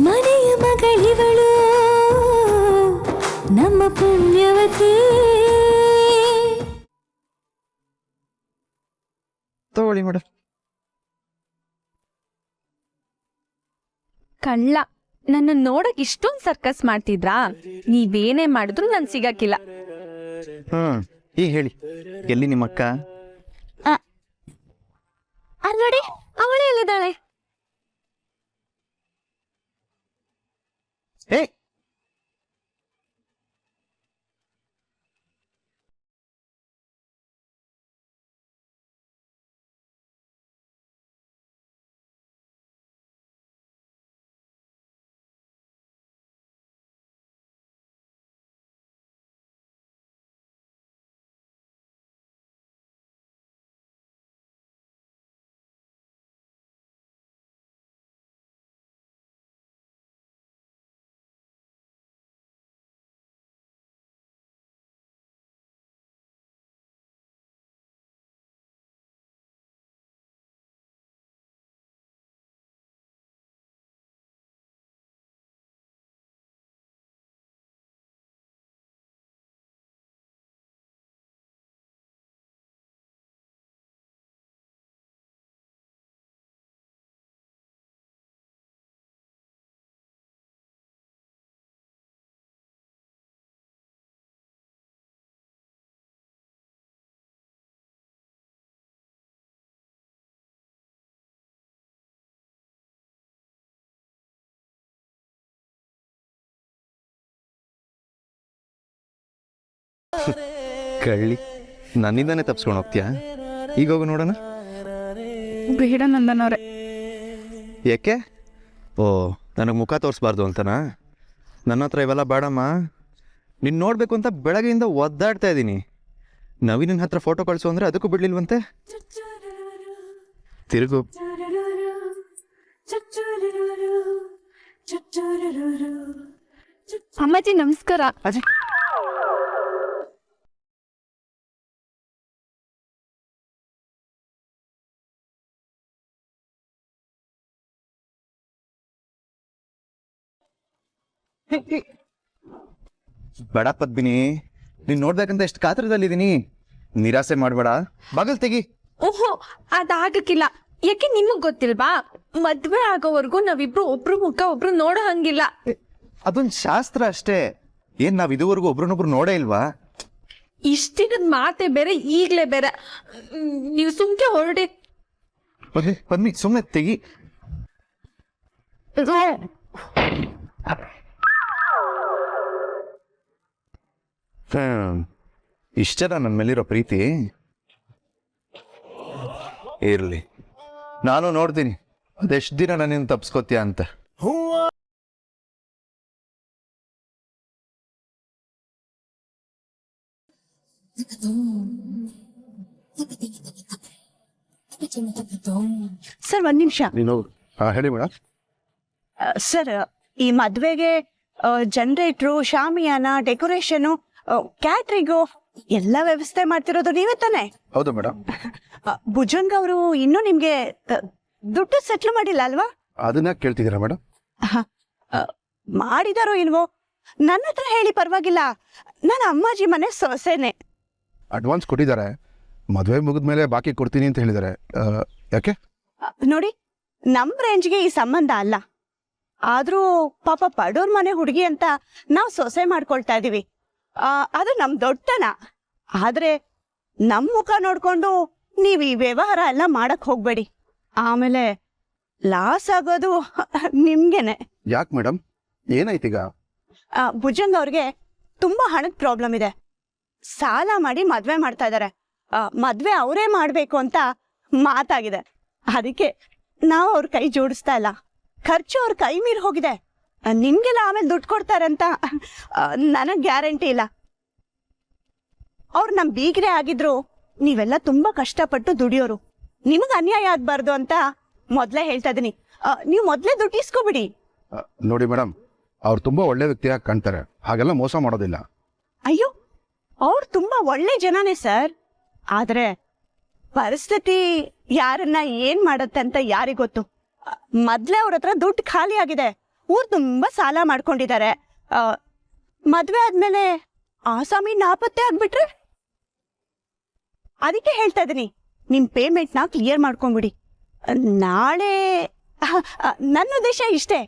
ಮನೆಯ ಮಗಳಿವಳು ನಮ್ಮ ಪುಣ್ಯವತಿ. ತಗೊಳ್ಳಿ ಮೇಡಮ್. ಕಳ್ಳ, ನನ್ನ ನೋಡಕ್ ಇಷ್ಟೊಂದು ಸರ್ಕಸ್ ಮಾಡ್ತಿದ್ರಾ? ನೀವೇನೇ ಮಾಡಿದ್ರು ನನ್ ಸಿಗಕ್ಕಿಲ್ಲ. ಈಗ ಹೇಳಿ, ಎಲ್ಲಿ ನಿಮ್ಮಕ್ಕ? ಅಲ್ಲೋಡಿ, ಅವಳೇ ಎಲ್ಲಿದ್ದಾಳೆ? ಹೇ, ಕಳ್ಳಿ, ನನ್ನಿಂದಾನೆ ತಪ್ಸ್ಕೊಂಡು ಹೋಗ್ತೀಯಾ? ಈಗ ಹೋಗು ನೋಡೋಣ. ಬೇಡ ನಂದನವ್ರೆ. ಯಾಕೆ? ಓ, ನನಗೆ ಮುಖ ತೋರಿಸ್ಬಾರ್ದು ಅಂತನಾ? ನನ್ನ ಹತ್ರ ಇವೆಲ್ಲ ಬೇಡಮ್ಮ. ನೀನು ನೋಡಬೇಕು ಅಂತ ಬೆಳಗ್ಗೆಯಿಂದ ಒದ್ದಾಡ್ತಾ ಇದ್ದೀನಿ. ನವೀನನ ಹತ್ರ ಫೋಟೋ ಕಳಿಸು ಅಂದರೆ ಅದಕ್ಕೂ ಬಿಡ್ಲಿಲ್ವಂತೆ. ತಿರುಗು. ಅಮ್ಮಾಜಿ ನಮಸ್ಕಾರ. ಅಜ್ಜಿ, ಬೇಡ ಪದ್ಮಿನಿ, ನೀನ್ ನೋಡ್ಬೇಕಂತ ಎಷ್ಟು ಕಾತರದಲ್ಲಿದ್ದೀನಿ. ನಿರಾಸೆ ಮಾಡಬೇಡ, ಬಾಗಲ್ ತೆಗಿ. ಓಹೋ, ಅದಾಗಕ್ಕಿಲ್ಲ. ಯಾಕೆ ನಿಮಗ್ ಗೊತ್ತಿಲ್ವಾ? ಮದ್ವೆ ಆಗೋವರೆಗೂ ನಾವಿಬ್ರು ಒಬ್ರು ಮುಖ ಒಬ್ರು ನೋಡೋ ಹಂಗಿಲ್ಲ. ಅದೊಂದು ಶಾಸ್ತ್ರ ಅಷ್ಟೇ. ಏನ್ ನಾವ್ ಇದುವರೆಗೂ ಒಬ್ರನ್ನೊಬ್ರು ನೋಡೇ ಇಲ್ವಾ? ಇಷ್ಟಿನದ್ ಮಾತೆ ಬೇರೆ, ಈಗ್ಲೇ ಬೇರೆ. ನೀವು ಸುಮ್ಕೆ ಹೊರಡಿ. ಪದ್ಮಿ, ಸುಮ್ಮನೆ ತೆಗಿ. ಇಷ್ಟದ ನನ್ನ ಮೇಲಿರೋ ಪ್ರೀತಿ. ಇರ್ಲಿ, ನಾನು ನೋಡ್ತೀನಿ ಅದೆಷ್ಟು ದಿನ ನನ್ನಿಂದ ತಪ್ಸ್ಕೊತೀಯ ಅಂತ. ಸರ್, ಒಂದ್ ನಿಮಿಷ. ನೀನು ಹೇಳಿ ಮೇಡಮ್. ಸರ್, ಈ ಮದ್ವೆಗೆ ಜನರೇಟ್ರು, ಶಾಮಿಯಾನ, ಡೆಕೋರೇಷನು, ಕ್ಯಾಟ್ರಿಂಗು ಎಲ್ಲ ವ್ಯವಸ್ಥೆ ಮಾಡ್ತಿರೋದು ನೀವೇ ತಾನೆ? ಹೌದು ಮೇಡಮ್. ಭುಜಂಗ್ ಅವರು ಇನ್ನೂ ನಿಮ್ಗೆ ದುಡ್ಡು ಸೆಟ್ಲ್ ಮಾಡಿಲ್ಲ ಅಲ್ವಾ? ಅದನ್ನ ಕೇಳ್ತಿದ್ದೀರಾ ಮೇಡಮ್? ಮಾಡಿದಾರೋ ಇಲ್ವೋ ನನ್ನ ಹತ್ರ ಹೇಳಿ ಪರವಾಗಿಲ್ಲ. ನಾನು ಅಮ್ಮಾಜಿ ಮನೆ ಸೊಸೆನೆ. ಅಡ್ವಾನ್ಸ್ ಕೊಟ್ಟಿದ್ದಾರೆ, ಮದುವೆ ಮುಗಿದ್ಮೇಲೆ ಬಾಕಿ ಕೊಡ್ತೀನಿ ಅಂತ ಹೇಳಿದ್ದಾರೆ. ಯಾಕೆ? ನೋಡಿ, ನಮ್ ರೇಂಜ್ಗೆ ಈ ಸಂಬಂಧ ಅಲ್ಲ. ಆದ್ರೂ ಪಾಪ ಬಡೋರ್ ಮನೆ ಹುಡುಗಿ ಅಂತ ನಾವು ಸೊಸೆ ಮಾಡ್ಕೊಳ್ತಾ ಇದೀವಿ. ಅದು ನಮ್ ದೊಡ್ಡತನ. ಆದ್ರೆ ನಮ್ ಮುಖ ನೋಡ್ಕೊಂಡು ನೀವ್ ಈ ವ್ಯವಹಾರ ಎಲ್ಲ ಮಾಡಕ್ ಹೋಗ್ಬೇಡಿ. ಆಮೇಲೆ ಲಾಸ್ ಆಗೋದು ನಿಮ್ಗೆನೆ. ಯಾಕೆ ಮೇಡಮ್, ಏನಾಯ್ತೀಗ? ಭುಜಂಗ್ ಅವ್ರಿಗೆ ತುಂಬಾ ಹಣದ ಪ್ರಾಬ್ಲಮ್ ಇದೆ. ಸಾಲ ಮಾಡಿ ಮದ್ವೆ ಮಾಡ್ತಾ ಇದಾರೆ. ಮದ್ವೆ ಅವರೇ ಮಾಡ್ಬೇಕು ಅಂತ ಮಾತಾಗಿದೆ. ಅದಕ್ಕೆ ನಾವು ಅವ್ರ ಕೈ ಜೋಡಿಸ್ತಾ ಇಲ್ಲ. ಖರ್ಚು ಅವ್ರ ಕೈ ಮೀರಿ ಹೋಗಿದೆ. ನಿಮ್ಗೆಲ್ಲ ಆಮೇಲೆ ದುಡ್ಡು ಕೊಡ್ತಾರಂತ ನನಗ್ ಗ್ಯಾರಂಟಿ ಇಲ್ಲ. ಅವ್ರು ನಮ್ ಬೀಗ್ರೆ ಆಗಿದ್ರು ನೀವೆಲ್ಲ ತುಂಬಾ ಕಷ್ಟಪಟ್ಟು ದುಡಿಯೋರು. ನಿಮಗ್ ಅನ್ಯಾಯ ಆಗ್ಬಾರ್ದು ಅಂತ ಮೊದ್ಲೇ ಹೇಳ್ತಾ ಇದೀನಿ. ನೀವು ಮೊದ್ಲೇ ದುಡ್ಡು ಇಸ್ಕೊಬಿಡಿ. ನೋಡಿ ಮೇಡಮ್, ಅವ್ರು ತುಂಬಾ ಒಳ್ಳೆ ವ್ಯಕ್ತಿಯಾಗಿ ಕಾಣ್ತಾರೆ, ಹಾಗೆಲ್ಲ ಮೋಸ ಮಾಡೋದಿಲ್ಲ. ಅಯ್ಯೋ, ಅವ್ರು ತುಂಬಾ ಒಳ್ಳೆ ಜನನೇ ಸರ್. ಆದ್ರೆ ಪರಿಸ್ಥಿತಿ ಯಾರನ್ನ ಏನ್ ಮಾಡತ್ತೆ ಅಂತ ಯಾರಿಗೊತ್ತು. ಮೊದ್ಲೇ ಅವ್ರ ಹತ್ರ ದುಡ್ಡು ಖಾಲಿ ಆಗಿದೆ. ಊರ್ ತುಂಬಾ ಸಾಲ ಮಾಡ್ಕೊಂಡಿದ್ದಾರೆ. ಮದ್ವೆ ಆದ್ಮೇಲೆ ಆಸಾಮಿ ನಾಪತ್ತೆ ಆಗ್ಬಿಟ್ರೆ ಅದಕ್ಕೆ ಹೇಳ್ತಾ ಇದೀನಿ, ನಿಮ್ ಪೇಮೆಂಟ್ನ ಕ್ಲಿಯರ್ ಮಾಡ್ಕೊಂಬಿಡಿ. ನಾಳೆ ನನ್ನ ಉದ್ದೇಶ ಇಷ್ಟೇ,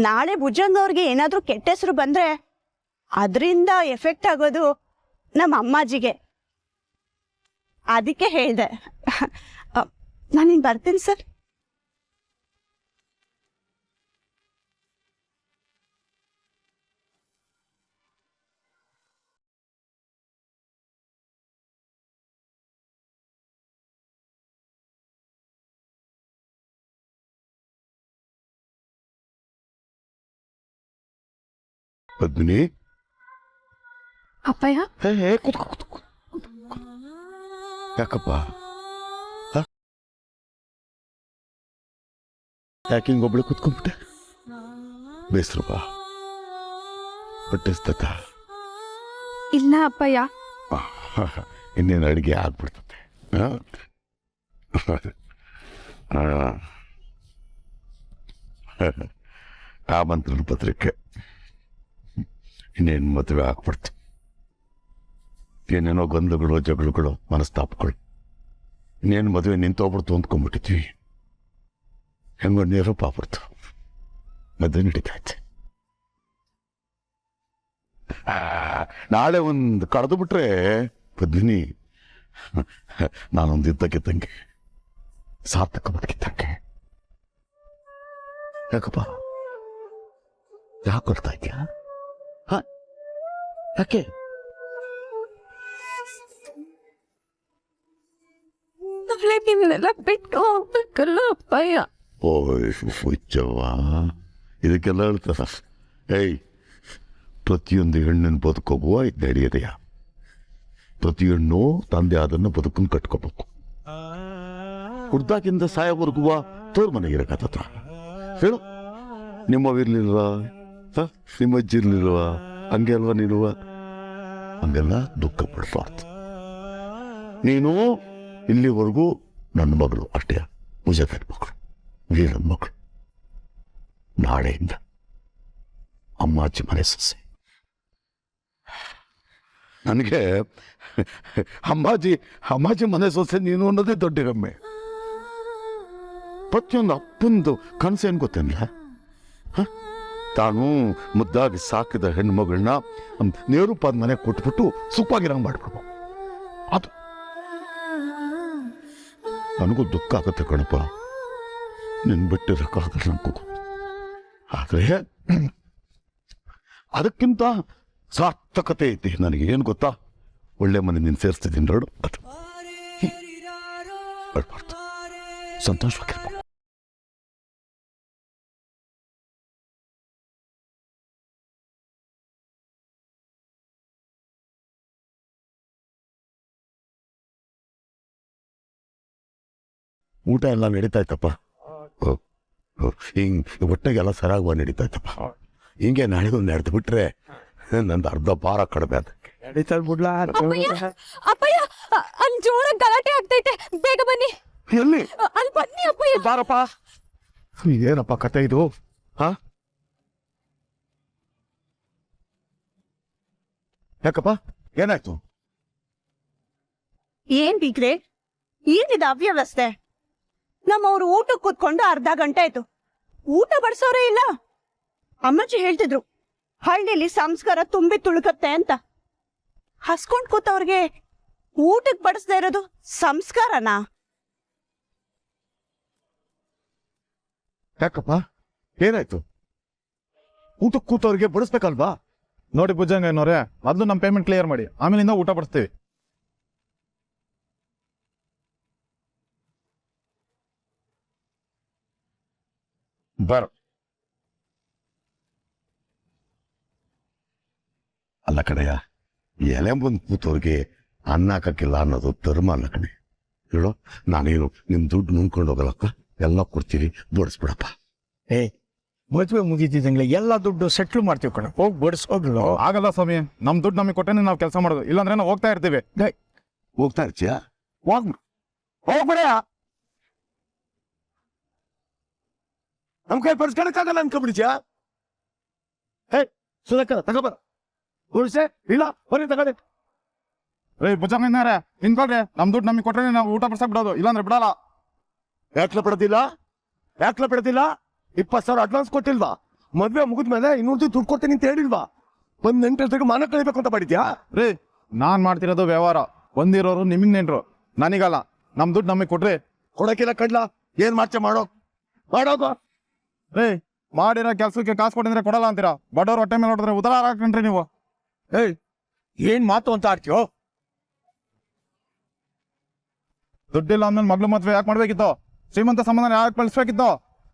ನಾಳೆ ಭುಜಂಗ್ ಅವ್ರಿಗೆ ಏನಾದ್ರೂ ಕೆಟ್ಟ ಹೆಸರು ಬಂದ್ರೆ ಅದರಿಂದ ಎಫೆಕ್ಟ್ ಆಗೋದು ನಮ್ಮ ಅಮ್ಮಾಜಿಗೆ. ಅದಕ್ಕೆ ಹೇಳ್ದೆ. ನಾನಿನ್ ಬರ್ತೀನಿ ಸರ್. ಪದ್ಮಿನಿ, ಅಪ್ಪಯ್ಯ, ಯಾಕಪ್ಪ? ಯಾಕೆ ಹಿಂಗೊಬ್ಳು ಕುತ್ಕೊಂಡ್ಬಿಟ್ಟೆ? ಬೇಸ್ರಪ್ಪ, ಹೊಟ್ಟೆಸ್ತತ? ಇಲ್ಲ ಅಪ್ಪಯ್ಯ. ಇನ್ನೇನು ಅಡುಗೆ ಆಗ್ಬಿಡ್ತದೆ. ಆಮಂತ್ರಣ ಪತ್ರಿಕೆ ಇನ್ನೇನು ಮದುವೆ ಆಗ್ಬಿಡ್ತು. ಏನೇನೋ ಗೊಂದಲಗಳು, ಜಗಳಗಳು, ಮನಸ್ತಾಪಗಳು, ಇನ್ನೇನು ಮದುವೆ ನಿಂತೋಗ್ಬಿಡ್ತು ಅಂದ್ಕೊಂಡ್ಬಿಟ್ಟಿದ್ವಿ. ಹೆಂಗೋ ನೀರಪ್ಪ ಆಗ್ಬಿಡ್ತು, ಮದುವೆ ನಡೀತಾ ಇತ್ತು. ನಾಳೆ ಒಂದು ಕಳೆದು ಬಿಟ್ರೆ ಪದ್ಮಿನಿ, ನಾನೊಂದು ಇದ್ದಕ್ಕಿದ್ದಂಗೆ ಸಾರ್ಥಕ ಬದುಕಿದ್ದಂಗೆ. ಯಾಕಪ್ಪ ಯಾಕೆ ಕೊಡ್ತಾ ಇದೆಯಾ? ಯಾಕೆ? ನಾಳೆ ನಿನ್ನೆಲ್ಲ ಬಿಟ್ಟು ಹೋಗ್ಬೇಕಲ್ಲ ಅಪ್ಪಯ್ಯ. ಹುಚ್ಚವ್ವ, ಇದಕ್ಕೆಲ್ಲ ಹೇಳ್ತಾರ? ಏಯ್, ಪ್ರತಿಯೊಂದು ಹೆಣ್ಣಿನ ಬದುಕೋಗುವ ಇದು ನಡೆಯದೆಯ. ಪ್ರತಿ ಹೆಣ್ಣು ತಂದೆ ಅದನ್ನು ಬದುಕನ್ನು ಕಟ್ಕೋಬೇಕು. ಹುಡ್ದಾಗಿಂದ ಸಾಯೋವರೆಗುವ ತೋರ್ ಮನೆಗೆ ಇರಕತ್ತ ಹೇಳು. ನಿಮ್ಮವಿರ್ಲಿಲ್ವಾ? ನಿಮ್ಮ ಅಜ್ಜಿ ಇರ್ಲಿಲ್ವಾ? ಹಂಗೆ ಅಲ್ವಾ ನೀನುವ? ಹಂಗೆಲ್ಲ ದುಃಖ ಪಡ್ಬಾರ್ದು. ನೀನು ಇಲ್ಲಿವರೆಗೂ ನನ್ನ ಮಗಳು ಅಷ್ಟೇ, ಮುಜಫರ್ ಮಗಳು, ವೀರನ್ ಮಗಳು. ನಾಳೆಯಿಂದ ಅಮ್ಮಾಜಿ ಮನೆ ಸೊಸೆ. ನನಗೆ ಅಮ್ಮಾಜಿ ಮನೆ ಸೊಸೆ ನೀನು ಅನ್ನೋದೇ ದೊಡ್ಡ ಹೆಮ್ಮೆ. ಪ್ರತಿಯೊಂದು ಅಪ್ಪಂದು ಕನಸೇನು ಗೊತ್ತೇನಿಲ್ಲ, ತಾನು ಮುದ್ದಾಗಿ ಸಾಕಿದ ಹೆಣ್ಮಗಳನ್ನ ನೇರುಪಾದ ಮನೆ ಕೊಟ್ಬಿಟ್ಟು ಸುಖವಾಗಿರಂಗೆ ಮಾಡ್ಬಿಡ್ಬೋದು. ಅದು ನನಗೂ ದುಃಖ ಆಗುತ್ತೆ ಕಣಪ್ಪ, ನಿನ್ ಬಿಟ್ಟಿರೋಕ್ಕಾಗಲ್ಲ ನನಗೂ. ಆದರೆ ಅದಕ್ಕಿಂತ ಸಾರ್ಥಕತೆ ಐತಿ ನನಗೆ. ಏನು ಗೊತ್ತಾ? ಒಳ್ಳೆ ಮನೆ ನೀನು ಸೇರಿಸ್ತಿದ್ದೀನಿ ನೋಡು, ಅದು ಬಡ್ಬಾರ್ದು, ಸಂತೋಷವಾಗಿರ್ಬೇಕು. ಊಟ ಎಲ್ಲ ನಡೀತಾ ಇತ್ತಪ್ಪ. ಹಿಂಗೆ ಹೊಟ್ಟೆಗೆಲ್ಲ ಸರಾಗುವ ನಡೀತಾ ಇತ್ತಪ್ಪ. ಹಿಂಗೆ ನಾಳೆಗೊಂದು ನಡೆದು ಬಿಟ್ರೆ ನಂದು ಅರ್ಧ ಭಾರ ಕಡಿಮೆ ಅದಕ್ಕೆ. ಅಪ್ಪಯ್ಯ, ಅಲ್ಲಿ ಜೋರಾಗಿ ಗಲಾಟೆ ಆಗ್ತೈತೆ, ಬೇಗ ಬನ್ನಿ. ಎಲ್ಲಿ? ಅಲ್ಲಿ ಬನ್ನಿ ಅಪ್ಪಯ್ಯ. ಬಾರಪ್ಪ. ಏನಪ್ಪ ಕತೆ ಇದು? ಯಾಕಪ್ಪ, ಏನಾಯ್ತು? ಏನ್ ಬೀಗ್ರೆ, ಏನಿದೆ ಅವ್ಯವಸ್ಥೆ? ನಮ್ಮವ್ರು ಊಟಕ್ಕೆ ಕೂತ್ಕೊಂಡು ಅರ್ಧ ಗಂಟೆ ಆಯ್ತು, ಊಟ ಬಡಿಸೋರೇ ಇಲ್ಲ. ಅಮ್ಮಾಜಿ ಹೇಳ್ತಿದ್ರು ಹಳ್ಳಿಲಿ ಸಂಸ್ಕಾರ ತುಂಬಿ ತುಳುಕತ್ತೆ ಅಂತ. ಹಸ್ಕೊಂಡ್ ಕೂತವ್ರಿಗೆ ಊಟಕ್ಕೆ ಬಡಿಸ್ದೇ ಇರೋದು ಸಂಸ್ಕಾರನಾ? ಯಾಕಪ್ಪ, ಏನಾಯ್ತು? ಊಟಕ್ಕೆ ಕೂತವ್ರಿಗೆ ಬಡಿಸ್ಬೇಕಲ್ವಾ? ನೋಡಿ ಭುಜಂಗ ಏನೋರೆ, ಮೊದಲು ನಮ್ಮ ಪೇಮೆಂಟ್ ಕ್ಲಿಯರ್ ಮಾಡಿ, ಆಮೇಲಿಂದ ಊಟ ಬಡಿಸ್ತೀವಿ. ಬರ. ಅಲ್ಲ ಕಡೆಯ, ಎಲೆ ಬಂದು ಕೂತವ್ರಿಗೆ ಅನ್ನ ಹಾಕಕ್ಕಿಲ್ಲ ಅನ್ನೋದು ಧರ್ಮ ಅಲ್ಲ ಕಣೆ. ಹೇಳೋ, ನಾನೇನು ನಿಮ್ ದುಡ್ಡು ನುಂಗ್ಕೊಂಡು ಹೋಗಲ್ಲಕ್ಕ, ಎಲ್ಲ ಕೊಡ್ತೀವಿ, ಬಡಿಸ್ಬಿಡಪ್ಪ. ಮದುವೆ ಮುಗಿತಿದ್ದಂಗ್ಲೆ ಎಲ್ಲ ದುಡ್ಡು ಸೆಟ್ಲ್ ಮಾಡ್ತೀವಿ ಕಣ, ಹೋಗಿ ಬಡಿಸೋಗ್ಲು. ಆಗಲ್ಲ ಸ್ವಾಮಿ, ನಮ್ಮ ದುಡ್ಡು ನಮಗೆ ಕೊಟ್ಟನೆ ನಾವು ಕೆಲಸ ಮಾಡೋದು, ಇಲ್ಲಾಂದ್ರೆ ನಾವು ಹೋಗ್ತಾ ಇರ್ತೀವಿ. ಹೋಗ್ತಾ ಇರ್ತೀಯ? ಹೋಗ್ಬಿಡ. ನಮ್ ಕೈ ಬಡಿಸ್ಕೊಳಕ್ಕಾಗಲ್ಲ ಅನ್ಕೊಂಡ್ಬಿಡ್ತೀಯ? ಹೇ ಸುಧಾಕರ್ ತಗೋಬರ ಉಳಿಸೆ ಇಲ್ಲ ಬರೀ ತಗೊಳ್ಳಿ. ರೇ ಭುಜಂಗಣ್ಣಾರೆ ನಿಂತ್ಕೊಳ್ರಿ, ನಮ್ ದುಡ್ಡು ನಮಗೆ ಕೊಟ್ರೆ ನಾವು ಊಟ ಬರ್ಸಕ್ ಬಿಡೋದು, ಇಲ್ಲಾಂದ್ರೆ ಬಿಡಲ್ಲ. ಯಾಕ್ಲ ಬಿಡೋದಿಲ್ಲ 20,000 ಅಡ್ವಾನ್ಸ್ ಕೊಟ್ಟಿಲ್ವಾ? ಮದ್ವೆ ಮುಗಿದ್ಮೇಲೆ ಇನ್ನೊಂದು ದುಡ್ಡು ಕೊಡ್ತೀನಿ ಅಂತ ಹೇಳಿಲ್ವಾ? ಒಂದ್ ನೆಂಟರಿಗೆ ಮಾನ ಕಳಿಬೇಕು ಅಂತ ಮಾಡಿದ್ಯಾ? ರೀ ನಾನ್ ಮಾಡ್ತಿರೋದು ವ್ಯವಹಾರ, ಬಂದಿರೋರು ನಿಮಗ್ ನೆಂಟ್ರು, ನನಗಲ್ಲ. ನಮ್ ದುಡ್ಡು ನಮಗೆ ಕೊಟ್ರಿ. ಕೊಡಕ್ಕಿಲ್ಲ ಕಡ್ಲ, ಏನ್ ಮಾಡ್ತೀಯ ಮಾಡೋದು. ರೇ ಮಾಡಿರೋ ಕೆಲ್ಸಕ್ಕೆ ಕಾಸು ಕೊಟ್ಟಿದ್ರೆ ಕೊಡಲ್ಲ ಅಂತೀರಾ? ಬಡವ್ರ ಹೊಟ್ಟೆ ಮೇಲೆ ಹೊಡೆದ್ರೆ ಉದಾರ ಹಾಕೊಂಡ್ರಿ ನೀವು. ಏಯ್ ಏನ್ ಮಾತು ಅಂತ ಆಡ್ತೀಯೋ? ದುಡ್ಡಿಲ್ಲ ಅಂದ್ಮೇಲೆ ಮಗ್ಳು ಮದ್ವೆ ಯಾಕೆ ಮಾಡ್ಬೇಕಿತ್ತು? ಶ್ರೀಮಂತ ಸಂಬಂಧ ಯಾಕೆ ಬೆಳೆಸ್ಬೇಕಿತ್ತು?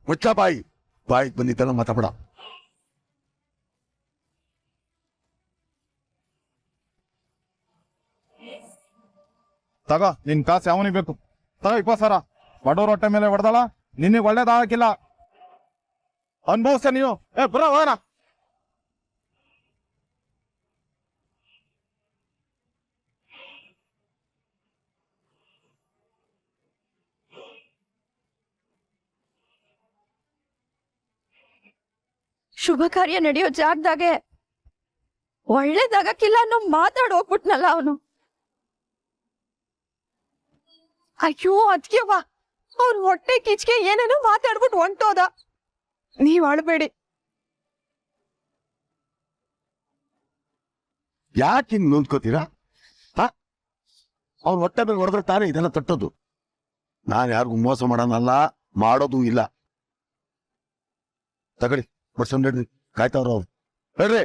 ಮುಚ್ಚ ಬಾಯಿಗೆ ಬಂದಿದ್ದಲ್ಲ ಮಾತಾಡ. ತಗೋ ನಿನ್ ಕಾಸು ಯಾವನಿಗೆ ಬೇಕು? ತಗೋ 20,000. ಬಡವ್ರ ಹೊಟ್ಟೆ ಮೇಲೆ ಹೊಡೆದಲ್ಲ, ನಿನಗೆ ಒಳ್ಳೇದಾಗಕ್ಕಿಲ್ಲ, ಅನ್ಭವಿಸ ನೀವು. ಬರೋ ಹೋಗೋಣ. ಶುಭ ಕಾರ್ಯ ನಡೆಯೋ ಜಾಗದಾಗೆ ಒಳ್ಳೇದಾಗಕ್ಕಿಲ್ಲ ಅನ್ನೋ ಮಾತಾಡ್ ಹೋಗ್ಬಿಟ್ನಲ್ಲ ಅವನು. ಅಯ್ಯೋ ಅದ್ಕೆವ್ವ, ಅವ್ರ ಹೊಟ್ಟೆ ಕಿಚ್ಗೆ ಏನೇನೋ ಮಾತಾಡ್ಬಿಟ್ಟು ಹೊಂಟೋದ. ನೀವ್ ಅಳ್ಬೇಡಿ. ಯಾಕೆ ಹಿಂಗ್ ನೊಂದ್ಕೋತೀರಾ? ಅವ್ನ ಹೊಟ್ಟೆ ಮೇಲೆ ಹೊಡೆದ್ರೆ ತಾನೇ ಇದೆಲ್ಲ ತಟ್ಟೋದು. ನಾನು ಯಾರಿಗೂ ಮೋಸ ಮಾಡೋನಲ್ಲ, ಮಾಡೋದು ಇಲ್ಲ. ತಗೊಳ್ಳಿ ಬಡ್ಸೊಂಡ್ ಹಿಡ್ರಿ, ಕಾಯ್ತಾವ್ರ ಅವ್ರು. ಹೇಳ್ರಿ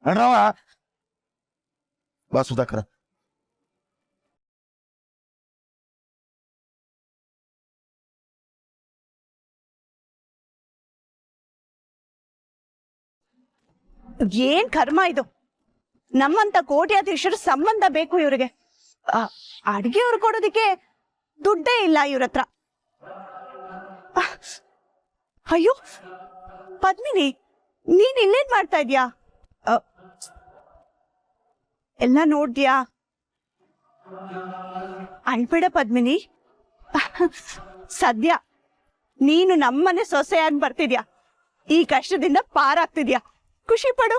ಅಣ್ಣವ ಬಾ ಸುಧಾಕರ. ಏನ್ ಕರ್ಮ ಇದು! ನಮ್ಮಂತ ಕೋಟ್ಯಾಧೀಶರ ಸಂಬಂಧ ಬೇಕು ಇವ್ರಿಗೆ. ಅಡ್ಗೆ ಅವ್ರು ಕೊಡೋದಿಕ್ಕೆ ದುಡ್ಡೇ ಇಲ್ಲ ಇವ್ರ ಹತ್ರ. ಅಯ್ಯೋ ಪದ್ಮಿನಿ, ನೀನ್ ಇಲ್ಲೇನ್ ಮಾಡ್ತಾ ಇದ್ಯಾ? ಎಲ್ಲ ನೋಡ್ದ್ಯಾ? ಅಳ್ಬೇಡ ಪದ್ಮಿನಿ, ಸದ್ಯ ನೀನು ನಮ್ಮನೆ ಸೊಸೆಯಾಗಿ ಬರ್ತಿದ್ಯಾ, ಈ ಕಷ್ಟದಿಂದ ಪಾರಾಗ್ತಿದ್ಯಾ, ಖುಷಿ ಪಡು.